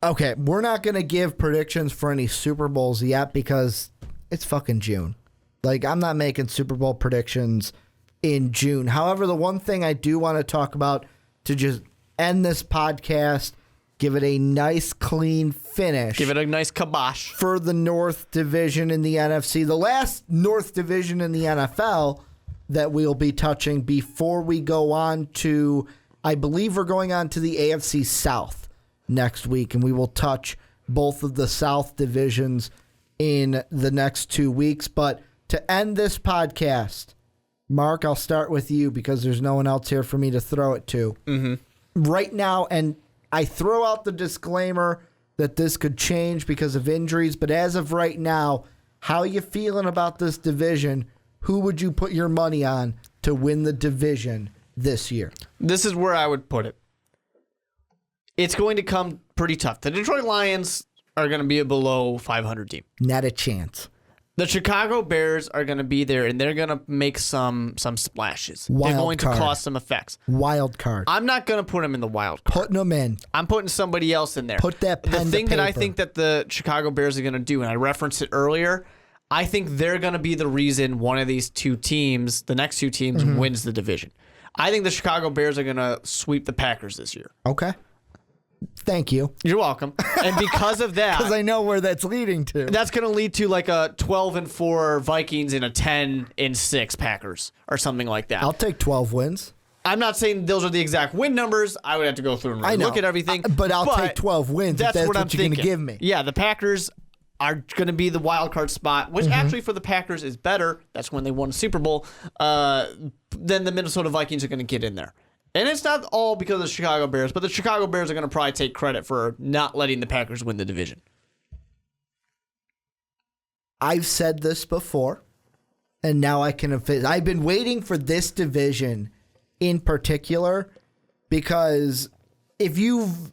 Okay, we're not going to give predictions for any Super Bowls yet because it's fucking June. Like, I'm not making Super Bowl predictions in June. However, the one thing I do want to talk about to just end this podcast, give it a nice, clean finish. Give it a nice kibosh. For the North Division in the NFC. The last North Division in the NFL that we'll be touching before we go on to, I believe we're going on to the AFC South next week, and we will touch both of the South divisions in the next 2 weeks. But to end this podcast, Mark, I'll start with you because there's no one else here for me to throw it to. Mm-hmm. Right now, and I throw out the disclaimer that this could change because of injuries, but as of right now, how are you feeling about this division? Who would you put your money on to win the division this year? This is where I would put it. It's going to come pretty tough. The Detroit Lions are going to be a below 500 team. Not a chance. The Chicago Bears are going to be there, and they're going to make some splashes. They're going to cause some effects. Wild card. I'm not going to put them in the wild card. Putting them in. I'm putting somebody else in there. Put that pen to The thing paper. that I think that the Chicago Bears are going to do, and I referenced it earlier, I think they're going to be the reason one of these two teams, the next two teams, wins the division. I think the Chicago Bears are going to sweep the Packers this year. Okay. Thank you. You're welcome. And because of that, Because I know where that's leading to. that's going to lead to like a 12-4 Vikings and a 10-6 Packers or something like that. I'll take 12 wins. I'm not saying those are the exact win numbers. I would have to go through and I know. look at everything. But I'll take 12 wins if that's what I'm you're going to thinking. give me. Yeah, the Packers are going to be the wild card spot, which actually for the Packers is better. That's when they won a Super Bowl. Then the Minnesota Vikings are going to get in there. And it's not all because of the Chicago Bears, but the Chicago Bears are going to probably take credit for not letting the Packers win the division. I've said this before, and now I can. I've been waiting for this division in particular because if you've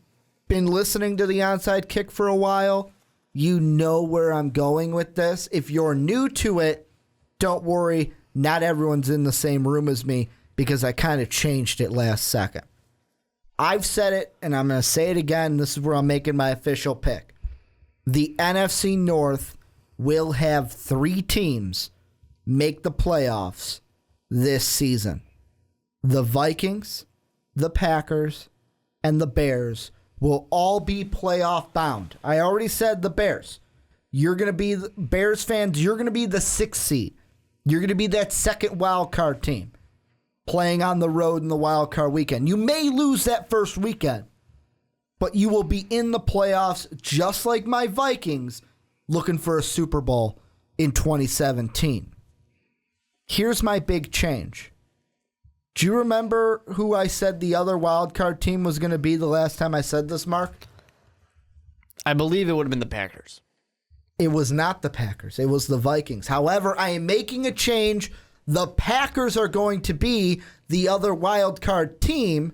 been listening to the Onside Kick for a while, you know where I'm going with this. If you're new to it, don't worry. Not everyone's in the same room as me because I kind of changed it last second. I've said it, and I'm going to say it again. This is where I'm making my official pick. The NFC North will have 3 teams make the playoffs this season. The Vikings, the Packers, and the Bears will all be playoff bound. I already said the Bears. You're going to be, Bears fans, you're going to be the 6th seed. You're going to be that second wild card team playing on the road in the wild card weekend. You may lose that first weekend, but you will be in the playoffs just like my Vikings looking for a Super Bowl in 2017. Here's my big change. Do you remember who I said the other wild card team was going to be the last time I said this, Mark? I believe it would have been the Packers. It was not the Packers. It was the Vikings. However, I am making a change. The Packers are going to be the other wild card team,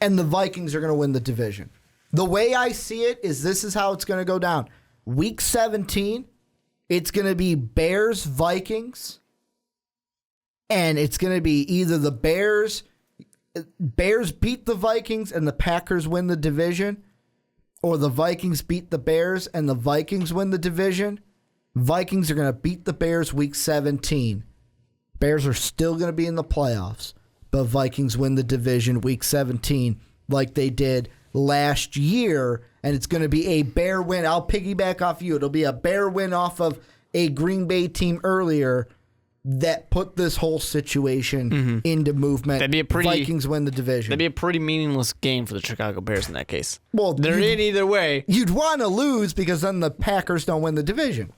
and the Vikings are going to win the division. The way I see it is this is how it's going to go down. Week 17, it's going to be Bears, Vikings, and it's going to be either the Bears beat the Vikings and the Packers win the division, or the Vikings beat the Bears and the Vikings win the division. Vikings are going to beat the Bears week 17. Bears are still going to be in the playoffs, but Vikings win the division week 17 like they did last year, and it's going to be a Bear win. I'll piggyback off you. It'll be a Bear win off of a Green Bay team earlier that put this whole situation into movement. Vikings win the division. That'd be a pretty meaningless game for the Chicago Bears in that case. Well, they're in either way. You'd want to lose because then the Packers don't win the division.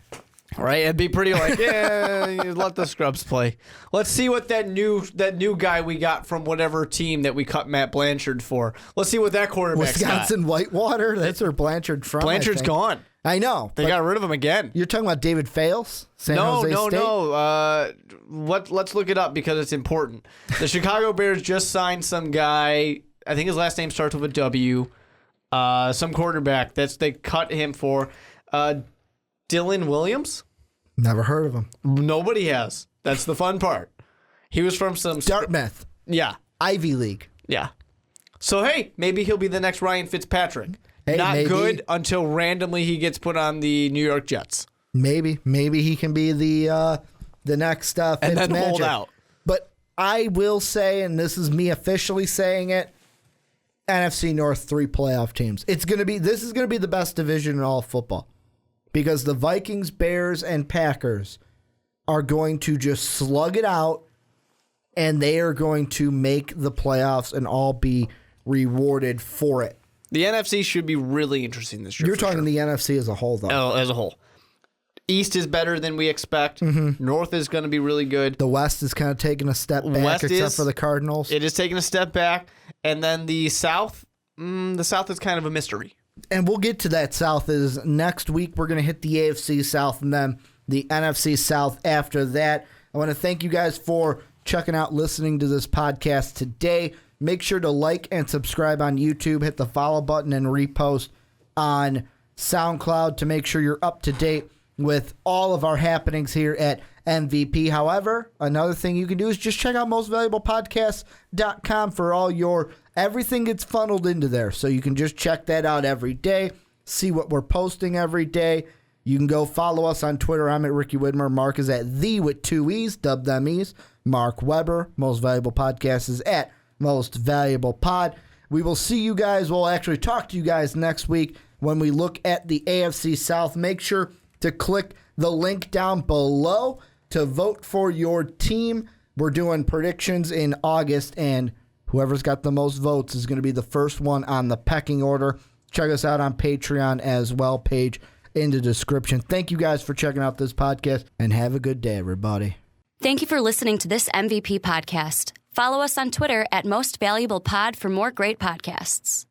Right? It'd be pretty like, yeah, you let the scrubs play. Let's see what that new guy we got from whatever team that we cut Matt Blanchard for. Let's see what that quarterback's Wisconsin got. Whitewater? That's where Blanchard's from. Blanchard's gone. I know. They got rid of him again. You're talking about David Fales? San Jose State? No. Let's look it up because it's important. The Chicago Bears just signed some guy. I think his last name starts with a W. Some quarterback. They cut him for Dylan Williams. Never heard of him. Nobody has. That's the fun part. He was from some Dartmouth. Yeah. Ivy League. Yeah. So hey, maybe he'll be the next Ryan Fitzpatrick. Hey, not maybe. good until randomly he gets put on the New York Jets. Maybe he can be the next And then hold Fitzmagic. out. But I will say, and this is me officially saying it, NFC North 3 playoff teams. This is gonna be the best division in all of football. Because the Vikings, Bears, and Packers are going to just slug it out, and they are going to make the playoffs and all be rewarded for it. The NFC should be really interesting this year. You're talking the NFC as a whole, though. Oh, as a whole. East is better than we expect. North is going to be really good. The West is kind of taking a step back, except for the Cardinals. It is taking a step back. And then the South is kind of a mystery. And we'll get to that South. Is next week we're going to hit the AFC South and then the NFC South after that. I want to thank you guys for checking out, listening to this podcast today. Make sure to like and subscribe on YouTube. Hit the follow button and repost on SoundCloud to make sure you're up to date with all of our happenings here at MVP. However, another thing you can do is just check out mostvaluablepodcast.com for all your everything gets funneled into there. So you can just check that out every day, see what we're posting every day. You can go follow us on Twitter. I'm at Ricky Widmer. Mark is at the with 2 E's, dub them E's. Mark Weber, Most Valuable Podcast, is at Most Valuable Pod. We will see you guys. We'll actually talk to you guys next week when we look at the AFC South. Make sure to click the link down below to vote for your team. We're doing predictions in August, and whoever's got the most votes is going to be the first one on the pecking order. Check us out on Patreon as well. Page in the description. Thank you guys for checking out this podcast, and have a good day, everybody. Thank you for listening to this MVP podcast. Follow us on Twitter at Most Valuable Pod for more great podcasts.